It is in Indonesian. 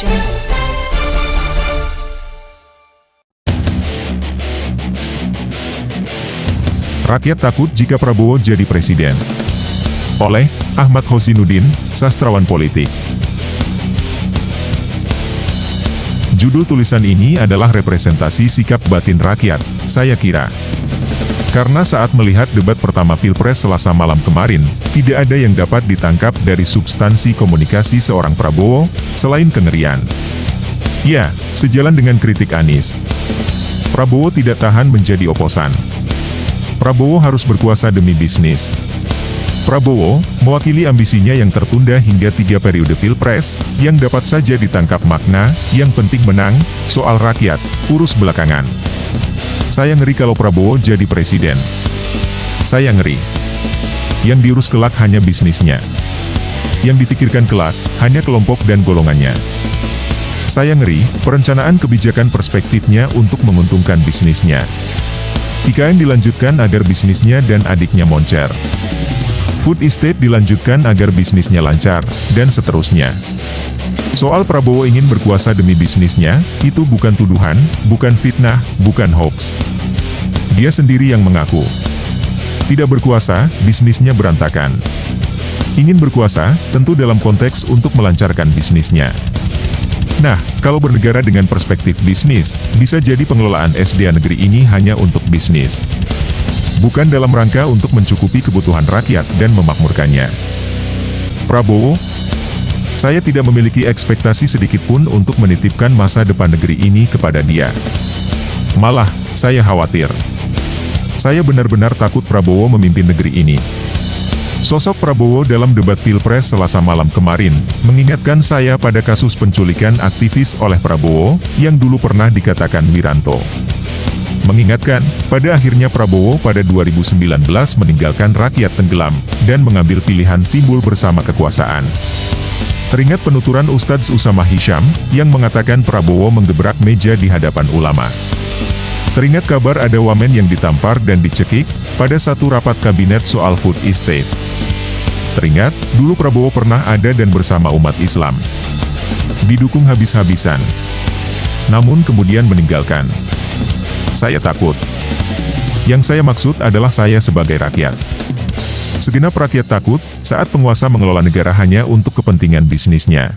Jungle. Rakyat takut jika Prabowo jadi presiden. Oleh Ahmad Hosinuddin, sastrawan politik. Judul tulisan ini adalah representasi sikap batin rakyat, saya kira. Karena saat melihat debat pertama Pilpres Selasa malam kemarin, tidak ada yang dapat ditangkap dari substansi komunikasi seorang Prabowo, selain kengerian. Ya, sejalan dengan kritik Anies. Prabowo tidak tahan menjadi oposan. Prabowo harus berkuasa demi bisnis. Prabowo mewakili ambisinya yang tertunda hingga 3 periode Pilpres, yang dapat saja ditangkap makna, yang penting menang, soal rakyat, urus belakangan. Saya ngeri kalau Prabowo jadi presiden. Saya ngeri. Yang diurus kelak hanya bisnisnya. Yang difikirkan kelak, hanya kelompok dan golongannya. Saya ngeri, perencanaan kebijakan perspektifnya untuk menguntungkan bisnisnya. IKN dilanjutkan agar bisnisnya dan adiknya moncer. Food estate dilanjutkan agar bisnisnya lancar, dan seterusnya. Soal Prabowo ingin berkuasa demi bisnisnya, itu bukan tuduhan, bukan fitnah, bukan hoax. Dia sendiri yang mengaku. Tidak berkuasa, bisnisnya berantakan. Ingin berkuasa, tentu dalam konteks untuk melancarkan bisnisnya. Nah, kalau bernegara dengan perspektif bisnis, bisa jadi pengelolaan SDA negeri ini hanya untuk bisnis. Bukan dalam rangka untuk mencukupi kebutuhan rakyat dan memakmurkannya. Prabowo, saya tidak memiliki ekspektasi sedikitpun untuk menitipkan masa depan negeri ini kepada dia. Malah, saya khawatir. Saya benar-benar takut Prabowo memimpin negeri ini. Sosok Prabowo dalam debat Pilpres Selasa malam kemarin, mengingatkan saya pada kasus penculikan aktivis oleh Prabowo, yang dulu pernah dikatakan Wiranto. Mengingatkan, pada akhirnya Prabowo pada 2019 meninggalkan rakyat tenggelam, dan mengambil pilihan timbul bersama kekuasaan. Teringat penuturan Ustadz Usama Hisham, yang mengatakan Prabowo menggebrak meja di hadapan ulama. Teringat kabar ada wamen yang ditampar dan dicekik, pada satu rapat kabinet soal food estate. Teringat, dulu Prabowo pernah ada dan bersama umat Islam. Didukung habis-habisan. Namun kemudian meninggalkan. Saya takut. Yang saya maksud adalah saya sebagai rakyat. Segenap rakyat takut, saat penguasa mengelola negara hanya untuk kepentingan bisnisnya.